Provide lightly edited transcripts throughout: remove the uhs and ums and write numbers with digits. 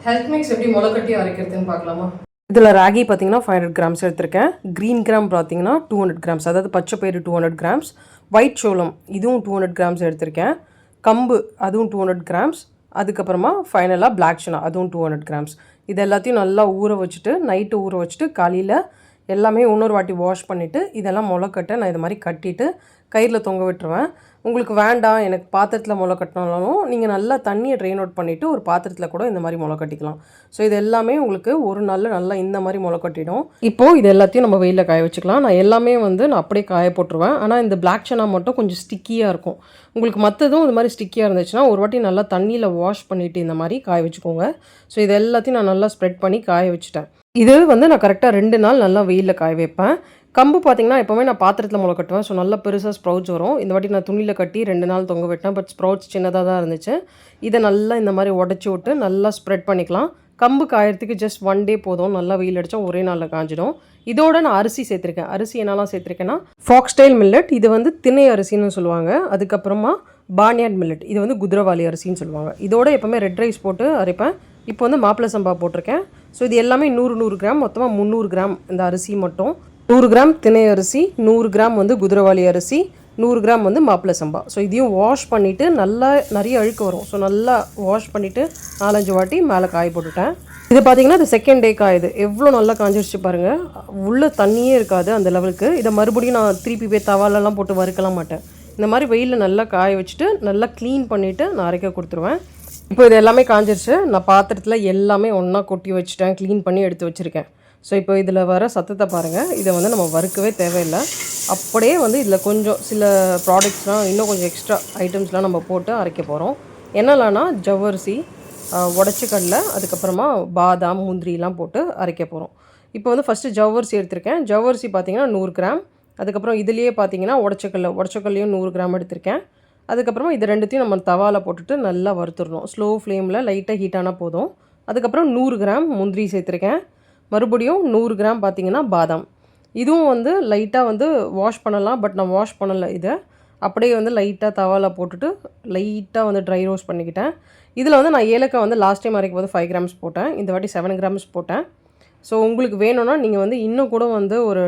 Health mix எப்படி முளைக்கட்டி அரைக்கிறதுன்னு பார்க்கலாமா? இதில் ராகி பார்த்தீங்கன்னா 500 கிராம்ஸ் எடுத்திருக்கேன். க்ரீன் கிராம் பார்த்தீங்கன்னா 200 கிராம்ஸ், அதாவது பச்சை பயிறு 200 கிராம்ஸ், ஒயிட் சோளம் இதுவும் 200 கிராம்ஸ் எடுத்திருக்கேன், கம்பு அதுவும் 200 கிராம்ஸ், அதுக்கப்புறமா ஃபைனலாக பிளாக் சனா அதுவும் 200 கிராம்ஸ். இது எல்லாத்தையும் நல்லா ஊற வச்சுட்டு நைட்டு ஊற வச்சுட்டு காலையில் எல்லாமே இன்னொரு வாட்டி வாஷ் பண்ணிவிட்டு இதெல்லாம் முளைக்கட்ட நான் இது மாதிரி கட்டிட்டு கயிறில் தொங்க விட்டுருவேன். உங்களுக்கு வேண்டாம் எனக்கு பாத்திரத்தில் முளை கட்டினாலும் நீங்கள் நல்லா தண்ணியை ட்ரெயின் அவுட் பண்ணிவிட்டு ஒரு பாத்திரத்தில் கூட இந்த மாதிரி முளை கட்டிக்கலாம். ஸோ இது எல்லாமே உங்களுக்கு ஒரு நாளில் நல்லா இந்த மாதிரி முளை கட்டிடும். இப்போது இது எல்லாத்தையும் நம்ம வெயிலில் காய வச்சுக்கலாம். நான் எல்லாமே நான் அப்படியே காய போட்டுருவேன். ஆனால் இந்த பிளாக் சனா மட்டும் கொஞ்சம் ஸ்டிக்கியாக இருக்கும். உங்களுக்கு மற்றதும் இது மாதிரி ஸ்டிக்கியாக இருந்துச்சுன்னா ஒரு வாட்டி நல்லா தண்ணியில் வாஷ் பண்ணிவிட்டு இந்த மாதிரி காய வச்சுக்கோங்க. ஸோ இது எல்லாத்தையும் நான் நல்லா ஸ்ப்ரெட் பண்ணி காய வச்சுட்டேன். இது நான் கரெக்டாக 2 நாள் நல்லா வெயிலில் காய வைப்பேன். கம்பு பார்த்திங்கன்னா எப்போவுமே நான் பாத்திரத்தில் முளை கட்டுவேன். ஸோ நல்லா பெருசாக ஸ்ப்ரவுட்ஸ் வரும். இந்த வாட்டி நான் துணியில் கட்டி 2 நாள் தொங்க விட்டேன். பட் ஸ்ப்ரவுட்ஸ் சின்னதாக தான் இருந்துச்சு. இதை நல்லா இந்த மாதிரி உடச்சி விட்டு நல்லா ஸ்ப்ரெட் பண்ணிக்கலாம். கம்பு காயறதுக்கு ஜஸ்ட் 1 டே போதும். நல்லா வெயில் அடித்தா ஒரே நாளில் காஞ்சிடும். இதோட நான் அரிசி சேர்த்துருக்கேன். அரிசி என்னெல்லாம் சேர்த்துருக்கேன்னா ஃபாக்ஸ்டைல் மில்லட், இது திணை அரிசின்னு சொல்லுவாங்க. அதுக்கப்புறமா பானியாட் மில்லட், இது குதிரவாளி அரிசின்னு சொல்லுவாங்க. இதோட எப்போவுமே ரெட் ரைஸ் போட்டு அரைப்பேன். இப்போ மாப்பிளை சம்பா போட்டிருக்கேன். ஸோ இது எல்லாமே 100 கிராம், மொத்தமாக 300 கிராம் இந்த அரிசி மட்டும். 100 கிராம் திணை அரிசி, 100 கிராம் குதிரவாளி அரிசி, 100 கிராம் மாப்பிளை சம்பா. ஸோ இதையும் வாஷ் பண்ணிவிட்டு நல்லா நிறைய அழுக்கு வரும். ஸோ நல்லா வாஷ் பண்ணிவிட்டு 4-5 வாட்டி மேலே காய போட்டுட்டேன். இது பார்த்தீங்கன்னா இது செகண்ட் டே காயுது. எவ்வளோ நல்லா காஞ்சிருச்சு பாருங்கள். உள்ளே தண்ணியே இருக்காது அந்த லெவலுக்கு. இதை மறுபடியும் நான் திருப்பி போய் தவாலெல்லாம் போட்டு வறுக்கலாம் மாட்டேன். இந்த மாதிரி வெயிலில் நல்லா காய வச்சுட்டு நல்லா க்ளீன் பண்ணிவிட்டு நான் அரைக்க கொடுத்துருவேன். இப்போ இது எல்லாமே காஞ்சிருச்சு. நான் பாத்திரத்தில் எல்லாமே ஒன்றா கொட்டி வச்சுட்டேன், க்ளீன் பண்ணி எடுத்து வச்சுருக்கேன். ஸோ இப்போ இதில் வர சத்தத்தை பாருங்கள். இதை நம்ம வறுக்கவே தேவையில்லை. அப்படியே இதில் கொஞ்சம் சில ப்ராடக்ட்ஸ்லாம் இன்னும் கொஞ்சம் எக்ஸ்ட்ரா ஐட்டம்ஸ்லாம் நம்ம போட்டு அரைக்க போகிறோம். என்னெல்லாம்னா ஜவ்வரிசி, உடச்சிக்கடலை, அதுக்கப்புறமா பாதாம், முந்திரிலாம் போட்டு அரைக்க போகிறோம். இப்போ ஃபஸ்ட்டு ஜவ்வரிசி எடுத்திருக்கேன். ஜவ்வரிசி பார்த்திங்கன்னா 100 கிராம். அதுக்கப்புறம் இதுலேயே பார்த்திங்கன்னா உடச்சக்கல்லையும் 100 கிராம் எடுத்திருக்கேன். அதுக்கப்புறமா இது ரெண்டுத்தையும் நம்ம தவாவில் போட்டுட்டு நல்லா வறுத்துடணும். ஸ்லோ ஃப்ளேமில் லைட்டாக ஹீட்டானால் போதும். அதுக்கப்புறம் 100 கிராம் முந்திரி சேர்த்துருக்கேன். மறுபடியும் 100 கிராம் பார்த்திங்கன்னா பாதாம். இதுவும் லைட்டாக வாஷ் பண்ணலாம். பட் நான் வாஷ் பண்ணலை. இதை அப்படியே லைட்டாக தவாவில் போட்டுட்டு லைட்டாக ட்ரை ரோஸ்ட் பண்ணிக்கிட்டேன். இதில் நான் ஏலக்காய் லாஸ்ட் டைம் அரைக்கும் போது 5 கிராம்ஸ் போட்டேன். இந்த வாட்டி 7 கிராம்ஸ் போட்டேன். ஸோ உங்களுக்கு வேணும்னா நீங்கள் இன்னும் கூட ஒரு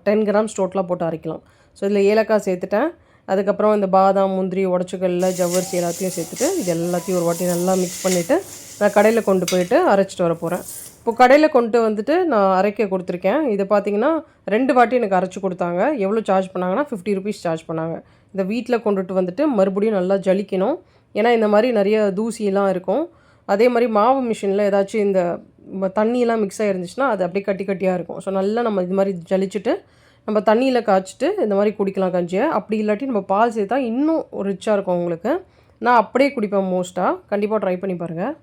10 கிராம்ஸ் டோட்டலாக போட்டு அரைக்கலாம். ஸோ இதில் ஏலக்காய் சேர்த்துட்டேன். அதுக்கப்புறம் இந்த பாதாம், முந்திரி, உடச்சிக்கல்ல, ஜவ்வரிசி எல்லாத்தையும் சேர்த்துட்டு இது எல்லாத்தையும் ஒரு வாட்டி நல்லா மிக்ஸ் பண்ணிவிட்டு நான் கடையில் கொண்டு போயிட்டு அரைச்சிட்டு வர போகிறேன். இப்போ கடையில் கொண்டு நான் அரைக்க கொடுத்துருக்கேன். இதை பார்த்தீங்கன்னா 2 வாட்டி எனக்கு அரைச்சி கொடுத்தாங்க. எவ்வளோ சார்ஜ் பண்ணாங்கன்னா 50 ருபீஸ் சார்ஜ் பண்ணாங்க. இதை வீட்டில் கொண்டுட்டு மறுபடியும் நல்லா ஜலிக்கணும். ஏன்னா இந்த மாதிரி நிறைய தூசியெல்லாம் இருக்கும். அதே மாதிரி மாவு மிஷினில் ஏதாச்சும் இந்த தண்ணியெல்லாம் மிக்ஸ் ஆகிருந்துச்சுன்னா அது அப்படியே கட்டி கட்டியாக இருக்கும். ஸோ நல்லா நம்ம இது மாதிரி ஜலிச்சுட்டு நம்ம தண்ணியில் காய்ச்சிட்டு இந்த மாதிரி குடிக்கலாம் கஞ்சியை. அப்படி இல்லாட்டி நம்ம பால் சேர்த்தா இன்னும் ரிச்சாக இருக்கும் உங்களுக்கு. நான் அப்படியே குடிப்பேன் மோஸ்ட்டாக. கண்டிப்பாக ட்ரை பண்ணி பாருங்கள்.